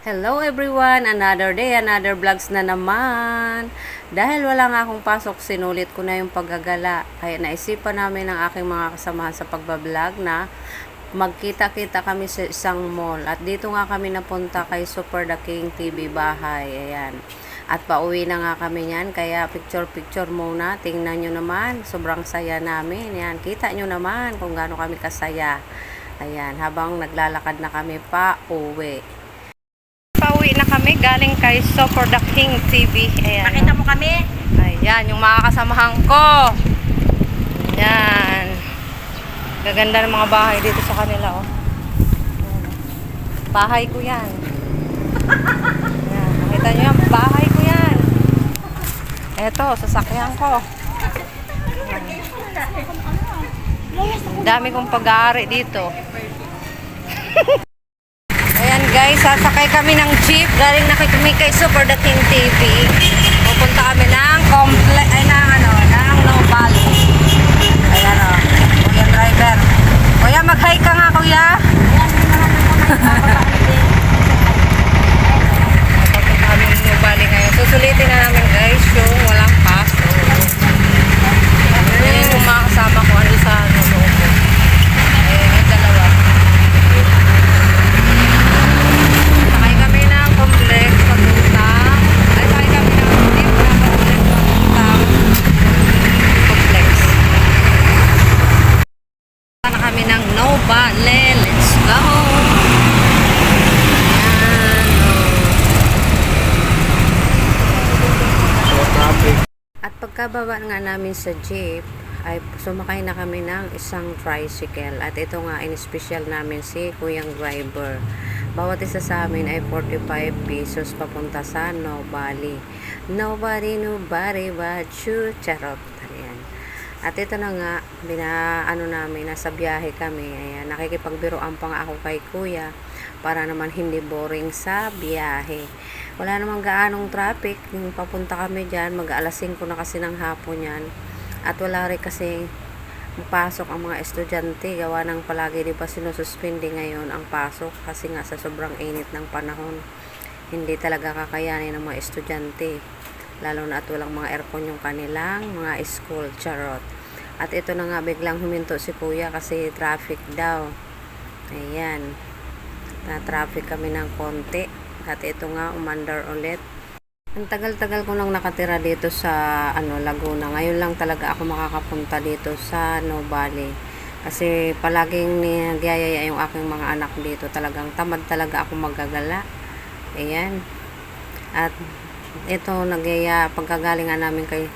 Hello everyone! Another day, another vlogs na naman. Dahil wala nga akong pasok, sinulit ko na yung paggagala. Kaya naisipan namin ng aking mga kasamahan sa pagbablog na magkita-kita kami sa isang mall. At dito nga kami napunta kay Super The King TV Bahay. Ayan. At pauwi na nga kami yan. Kaya picture-picture muna. Tingnan nyo naman. Sobrang saya namin. Ayan. Kita nyo naman kung gaano kami kasaya. Ayan. Habang naglalakad na kami pa uwi. Pauwi na kami galing kay Super The King TV. Ayan. Pakita mo kami. Ayan, yung mga kasamahan ko. Ayan. Gaganda ng mga bahay dito sa kanila, oh. Bahay ko yan. Ayan, nakita nyo yan? Bahay ko yan. Eto, sasakyan ko. Ayan. Dami kong pag-aari dito. Ayan guys, sasakay kami ng jeep. Galing na kami kay Super The King TV. Pupunta kami ng ng No Valley. Ayan o. Kuya driver. Kuya, mag-hi ka nga kuya. Pupunta kami ng No Valley ngayon. Susulitin na namin guys yung walang paso. Ayan yung mga kasama ko. Ano sa loob. Ayan yung dalawa. Complex papuntang sakay kami ng jeep na complex papuntang complex. Na kami ng No Valley. Let's go! Ayan. At pagkababa nga namin sa jeep ay sumakay na kami ng isang tricycle. At ito nga in-special namin si Kuyang driver. Bawat isa sa amin ay 45 pesos papunta sa No Valley. Nobody but you. Charot. Ayan. At ito na nga, namin, nasa biyahe kami. Ayan, nakikipagbiroan pa nga ako kay kuya para naman hindi boring sa biyahe. Wala namang gaanong traffic. Yung papunta kami dyan, mag-alas 5 na kasi ng hapon yan. At wala rin kasi pasok ang mga estudyante, gawa ng palagi di ba sinususpindi ngayon ang pasok kasi nga sa sobrang init ng panahon hindi talaga kakayanin ng mga estudyante, lalo na at walang mga aircon yung kanilang mga school. Charot. At ito na nga, biglang huminto si kuya kasi traffic daw. Ayan, na traffic kami ng konti at ito nga umandar ulit. Ang tagal-tagal ko nang nakatira dito sa Laguna. Ngayon lang talaga ako makakapunta dito sa No Valley. Kasi palaging nagyayaya yung aking mga anak dito. Talagang tamad talaga ako magagala. Ayan. At ito pagkagalingan namin kay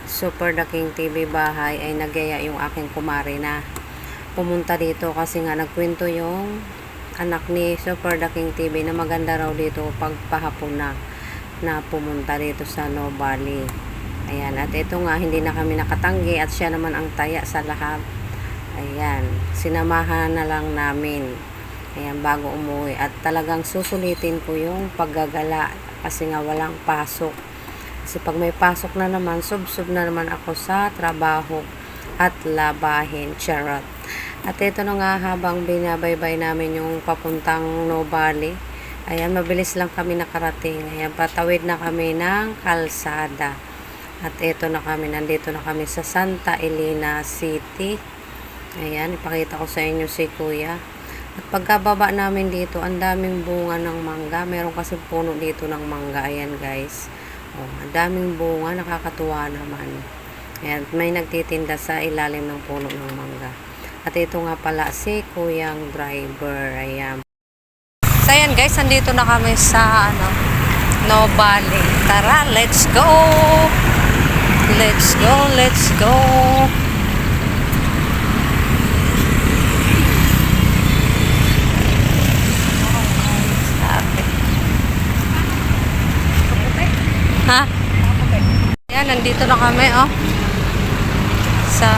Super The King TV Bahay ay nagyaya yung aking kumari na pumunta dito kasi nga nagkwento yung anak ni Super The King TV na maganda raw dito pagpahapon na pumunta dito sa No Valley. Ayan, at ito nga hindi na kami nakatanggi at siya naman ang taya sa lahat. Ayan, sinamahan na lang namin. Ayan, bago umuwi at talagang susulitin ko yung paggagala kasi nga walang pasok. Kasi pag may pasok na naman, sub-sub na naman ako sa trabaho at labahin. Charot. At ito na nga, habang binabaybay namin yung papuntang No Valley, ayan, mabilis lang kami nakarating. Ayan, patawid na kami ng kalsada. At ito na kami, nandito na kami sa Santa Elena City. Ayan, ipakita ko sa inyo si kuya. At pagkababa namin dito, ang daming bunga ng mangga. Meron kasi puno dito ng mangga. Ayan guys. Oh, ang daming bunga, nakakatuwa naman. Ayan, may nagtitinda sa ilalim ng puno ng mangga. At ito nga pala si Kuyang driver. Ayan. So ayan guys, andito na kami sa No Valley. Tara, let's go! Let's go, let's go! Ha? Ayan, nandito na kami, oh. Sa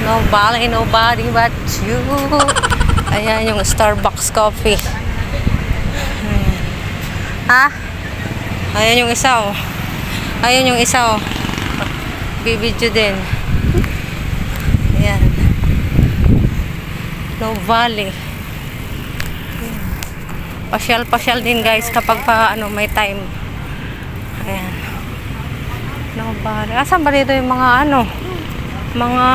No Valley, nobody but you. Ayan yung Starbucks coffee. Ha? Ayan yung isa, oh. Ayan yung isa, oh. Bibidyo din. Ayan. No Valley. Pasyal-pasyal din guys kapag pa ano may time. Ayan. No, bari. Asan ba dito yung mga ano? Mga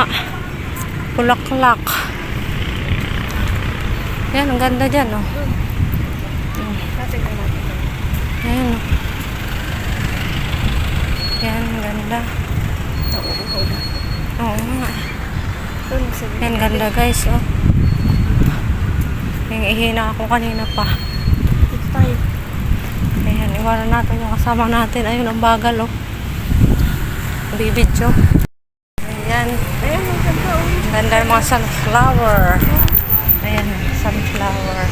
bulaklak. Yan, ang ganda dyan, oh. Ayan, oh. Yan, ang ganda. Oo nga. Yan, ganda guys, oh. Yung ihina ako kanina pa. Ayan, iwanan natin yung kasama natin. Ayun, ang bagal, oh. Bibidyo. Ayan. Ang ganda ng mga sunflower. Ayan, sunflower.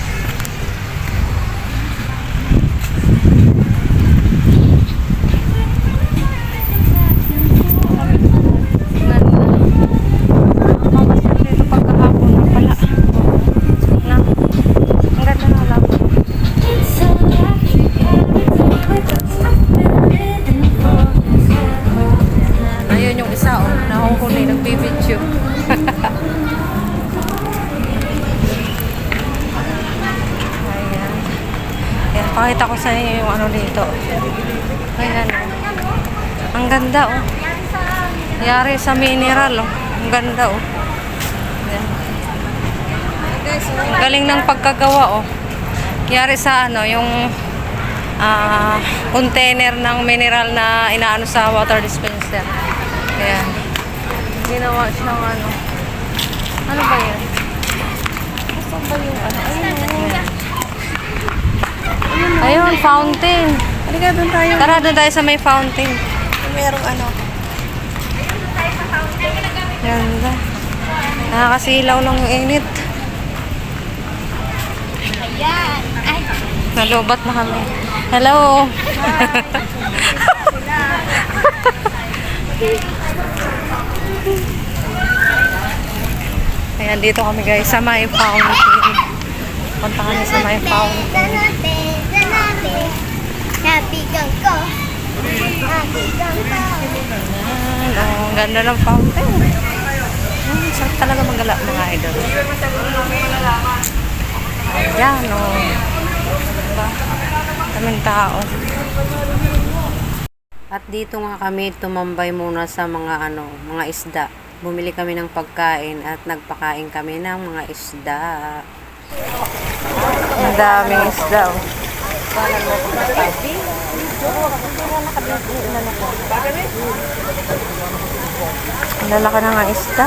Nagbibidyo. Ayan. Ayan, pakita ko sa inyo yung ano dito. Ayan. Ang ganda, oh. Yari sa mineral, oh. Ang ganda, oh. Ayan. Ang galing ng pagkagawa, oh. Yari sa ano, yung container ng mineral na inaano sa water dispenser. Ayan. Ginawa siyang ano. Ano ba yan? Saan ba yung ano? Ayun, fountain. Halika, doon tayo. Tara, doon tayo sa may fountain. Merong ano. Ganda. Nakakasilaw ng init. Ayan. Ay. Nalubat na kami. Hello. Ayan, dito kami guys sa may fountain. Punta kami sa may fountain. Happy gang ko. Happy gang ko. Ayan, oh, ang ganda ng fountain. Sarap talaga magala mga idol. Ayan, oh. Diba? Kaming tao. At dito nga kami tumambay muna sa mga ano, mga isda. Bumili kami ng pagkain at nagpakain kami ng mga isda. Ang daming isda, oh. Ang lalaki na nga isda.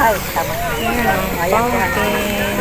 Ayan, fountain.